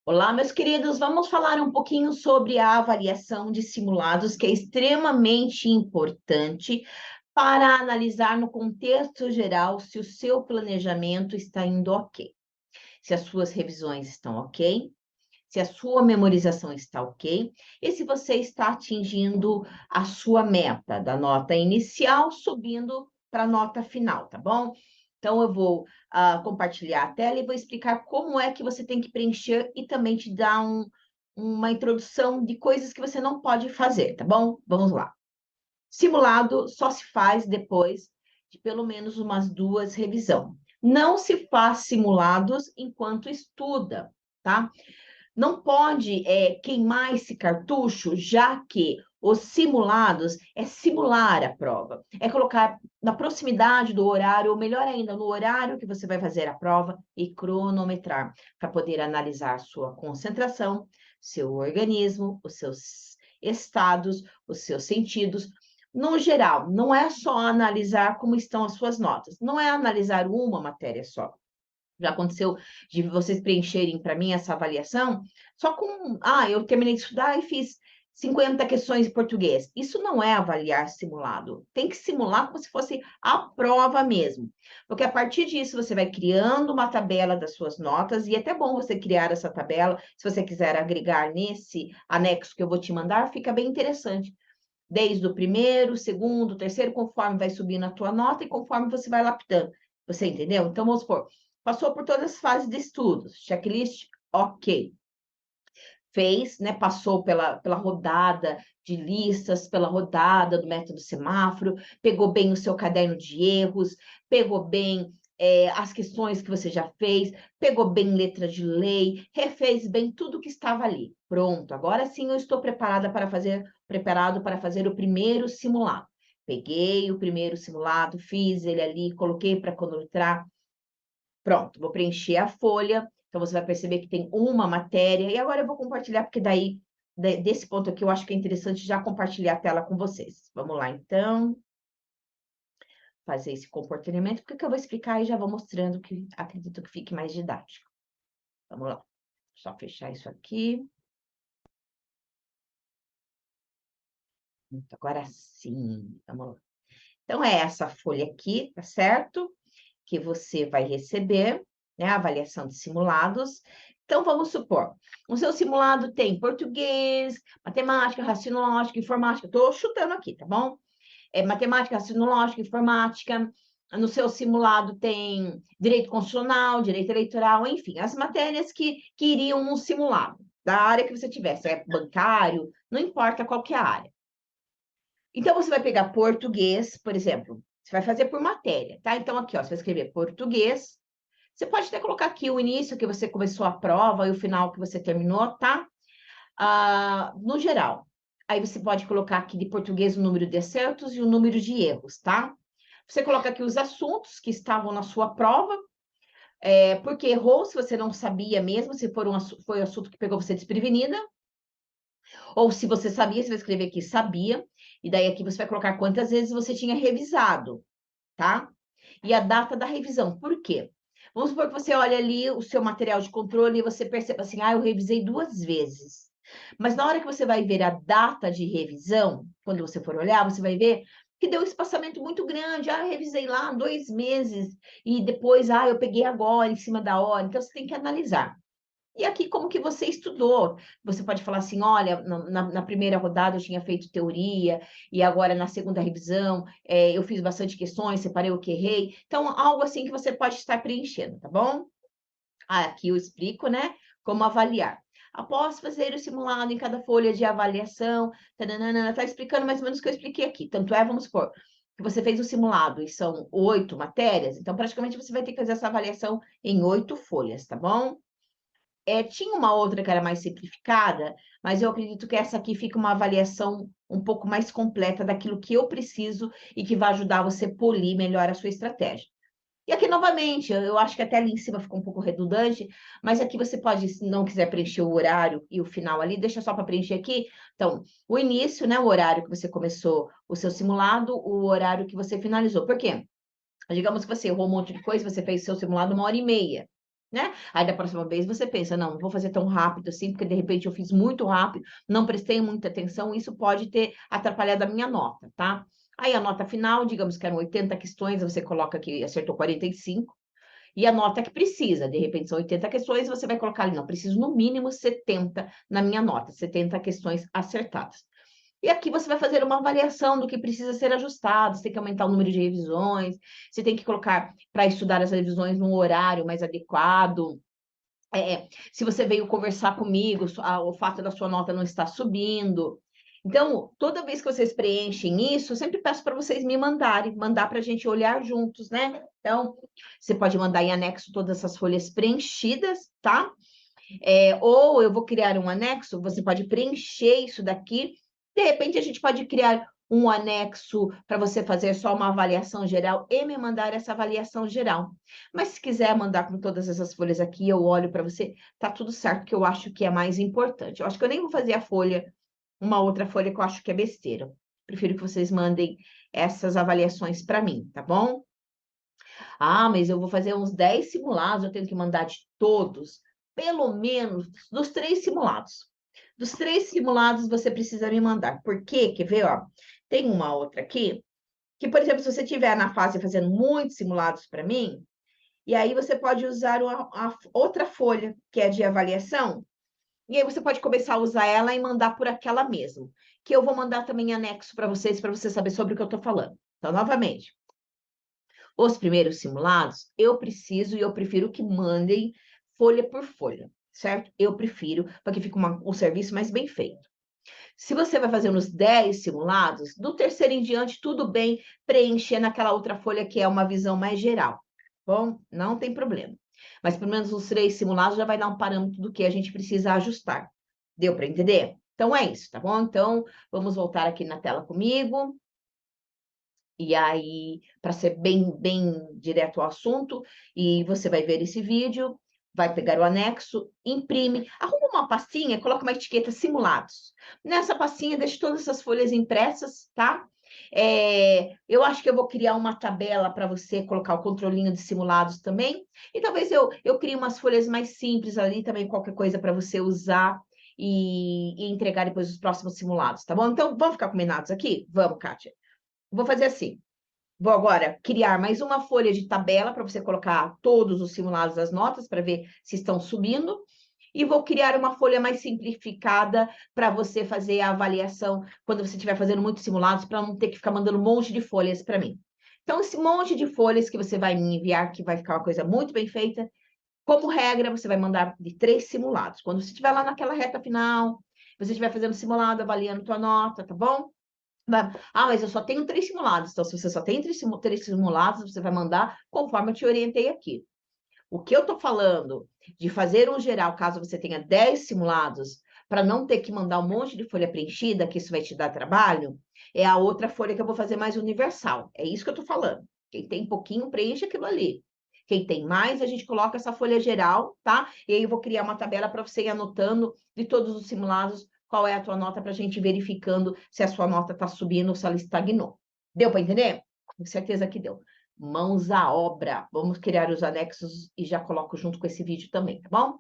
Olá, meus queridos, vamos falar um pouquinho sobre a avaliação de simulados, que é extremamente importante para analisar no contexto geral se o seu planejamento está indo ok, se as suas revisões estão ok, se a sua memorização está ok e se você está atingindo a sua meta da nota inicial, subindo para a nota final, tá bom? Então, eu vou compartilhar a tela e vou explicar como é que você tem que preencher e também te dar uma introdução de coisas que você não pode fazer, tá bom? Vamos lá. Simulado só se faz depois de pelo menos umas 2 revisões. Não se faz simulados enquanto estuda, tá? Não pode queimar esse cartucho, já que os simulados é simular a prova, é colocar na proximidade do horário, ou melhor ainda, no horário que você vai fazer a prova e cronometrar, para poder analisar sua concentração, seu organismo, os seus estados, os seus sentidos. No geral, não é só analisar como estão as suas notas, não é analisar uma matéria só. Já aconteceu de vocês preencherem para mim essa avaliação só com, eu terminei de estudar e fiz 50 questões em português. Isso não é avaliar simulado. Tem que simular como se fosse a prova mesmo. Porque a partir disso você vai criando uma tabela das suas notas, e é até bom você criar essa tabela, se você quiser agregar nesse anexo que eu vou te mandar, fica bem interessante. Desde o primeiro, segundo, terceiro, conforme vai subindo a tua nota e conforme você vai lapidando. Você entendeu? Então, vamos supor, passou por todas as fases de estudos, checklist, ok. Fez, né, passou pela rodada de listas, pela rodada do método semáforo, pegou bem o seu caderno de erros, pegou bem as questões que você já fez, pegou bem letra de lei, refez bem tudo que estava ali. Pronto, agora sim eu estou preparado para fazer o primeiro simulado. Peguei o primeiro simulado, fiz ele ali, coloquei para cronometrar. Pronto, vou preencher a folha. Então, você vai perceber que tem uma matéria. E agora eu vou compartilhar, porque daí, desse ponto aqui, eu acho que é interessante já compartilhar a tela com vocês. Vamos lá, então. Fazer esse comportamento, porque eu vou explicar e já vou mostrando que acredito que fique mais didático. Vamos lá. Só fechar isso aqui. Agora sim, vamos lá. Então, é essa folha aqui, tá certo? Que você vai receber, né? A avaliação de simulados. Então, vamos supor, o seu simulado tem português, matemática, raciocínio lógico, informática. Estou chutando aqui, tá bom? Matemática, raciocínio lógico, informática. No seu simulado tem direito constitucional, direito eleitoral, enfim, as matérias que iriam no simulado, da área que você tivesse, bancário, não importa qual que é a área. Então, você vai pegar português, por exemplo, você vai fazer por matéria, tá? Então, aqui, ó, você vai escrever português. Você pode até colocar aqui o início que você começou a prova e o final que você terminou, tá? No geral. Aí você pode colocar aqui de português o número de acertos e o número de erros, tá? Você coloca aqui os assuntos que estavam na sua prova, porque errou se você não sabia mesmo, se foi um assunto que pegou você desprevenida, ou se você sabia, você vai escrever aqui sabia, e daí aqui você vai colocar quantas vezes você tinha revisado, tá? E a data da revisão. Por quê? Vamos supor que você olha ali o seu material de controle e você perceba assim, eu revisei 2 vezes. Mas na hora que você vai ver a data de revisão, quando você for olhar, você vai ver que deu um espaçamento muito grande. Eu revisei lá 2 meses e depois, eu peguei agora, em cima da hora. Então, você tem que analisar. E aqui, como que você estudou? Você pode falar assim, olha, na primeira rodada eu tinha feito teoria, e agora na segunda revisão eu fiz bastante questões, separei o que errei. Então, algo assim que você pode estar preenchendo, tá bom? Aqui eu explico, né, como avaliar. Após fazer o simulado em cada folha de avaliação, tá explicando mais ou menos o que eu expliquei aqui. Tanto é, vamos supor, que você fez o simulado e são 8 matérias, então praticamente você vai ter que fazer essa avaliação em 8 folhas, tá bom? Tinha uma outra que era mais simplificada, mas eu acredito que essa aqui fica uma avaliação um pouco mais completa daquilo que eu preciso e que vai ajudar você a polir melhor a sua estratégia. E aqui, novamente, eu acho que até ali em cima ficou um pouco redundante, mas aqui você pode, se não quiser preencher o horário e o final ali, deixa só para preencher aqui. Então, o início, né, o horário que você começou o seu simulado, o horário que você finalizou. Por quê? Digamos que você errou um monte de coisa, você fez o seu simulado 1h30. né? Aí da próxima vez você pensa, não vou fazer tão rápido assim, porque de repente eu fiz muito rápido, não prestei muita atenção, isso pode ter atrapalhado a minha nota, tá? Aí a nota final, digamos que eram 80 questões, você coloca que acertou 45, e a nota que precisa, de repente são 80 questões, você vai colocar ali, não, preciso no mínimo 70 na minha nota, 70 questões acertadas. E aqui você vai fazer uma avaliação do que precisa ser ajustado, você tem que aumentar o número de revisões, você tem que colocar para estudar as revisões num horário mais adequado. Se você veio conversar comigo, o fato da sua nota não estar subindo. Então, toda vez que vocês preenchem isso, eu sempre peço para vocês me mandar para a gente olhar juntos, né? Então, você pode mandar em anexo todas essas folhas preenchidas, tá? Ou eu vou criar um anexo, você pode preencher isso daqui. De repente, a gente pode criar um anexo para você fazer só uma avaliação geral e me mandar essa avaliação geral. Mas se quiser mandar com todas essas folhas aqui, eu olho para você, tá tudo certo, que eu acho que é mais importante. Eu acho que eu nem vou fazer a folha, uma outra folha que eu acho que é besteira. Prefiro que vocês mandem essas avaliações para mim, tá bom? Ah, mas eu vou fazer uns 10 simulados, eu tenho que mandar de todos, pelo menos dos 3 simulados. Dos 3 simulados você precisa me mandar. Por quê? Quer ver, ó? Tem uma outra aqui, que, por exemplo, se você estiver na fase fazendo muitos simulados para mim, e aí você pode usar a outra folha, que é de avaliação, e aí você pode começar a usar ela e mandar por aquela mesmo, que eu vou mandar também em anexo para vocês saber sobre o que eu estou falando. Então, novamente, os primeiros simulados, eu preciso e eu prefiro que mandem folha por folha, certo? Eu prefiro, porque fica um serviço mais bem feito. Se você vai fazer uns 10 simulados, do terceiro em diante, tudo bem preencher naquela outra folha que é uma visão mais geral. Bom, não tem problema. Mas pelo menos os 3 simulados já vai dar um parâmetro do que a gente precisa ajustar. Deu para entender? Então é isso, tá bom? Então vamos voltar aqui na tela comigo. E aí, para ser bem direto ao assunto, e você vai ver esse vídeo, vai pegar o anexo, imprime, arruma uma pastinha, coloca uma etiqueta simulados. Nessa pastinha, deixe todas essas folhas impressas, tá? Eu acho que eu vou criar uma tabela para você colocar o controlinho de simulados também. E talvez eu crie umas folhas mais simples ali também, qualquer coisa para você usar e entregar depois os próximos simulados, tá bom? Então, vamos ficar combinados aqui? Vamos, Kátia. Vou fazer assim. Vou agora criar mais uma folha de tabela para você colocar todos os simulados das notas para ver se estão subindo. E vou criar uma folha mais simplificada para você fazer a avaliação quando você estiver fazendo muitos simulados, para não ter que ficar mandando um monte de folhas para mim. Então, esse monte de folhas que você vai me enviar, que vai ficar uma coisa muito bem feita, como regra, você vai mandar de 3 simulados. Quando você estiver lá naquela reta final, você estiver fazendo simulado, avaliando tua nota, tá bom? Ah, mas eu só tenho 3 simulados. Então, se você só tem 3 simulados, você vai mandar conforme eu te orientei aqui. O que eu estou falando de fazer um geral, caso você tenha 10 simulados, para não ter que mandar um monte de folha preenchida, que isso vai te dar trabalho, é a outra folha que eu vou fazer mais universal. É isso que eu estou falando. Quem tem pouquinho, preenche aquilo ali. Quem tem mais, a gente coloca essa folha geral, tá? E aí eu vou criar uma tabela para você ir anotando de todos os simulados qual é a tua nota para a gente ir verificando se a sua nota está subindo ou se ela estagnou. Deu para entender? Com certeza que deu. Mãos à obra. Vamos criar os anexos e já coloco junto com esse vídeo também, tá bom?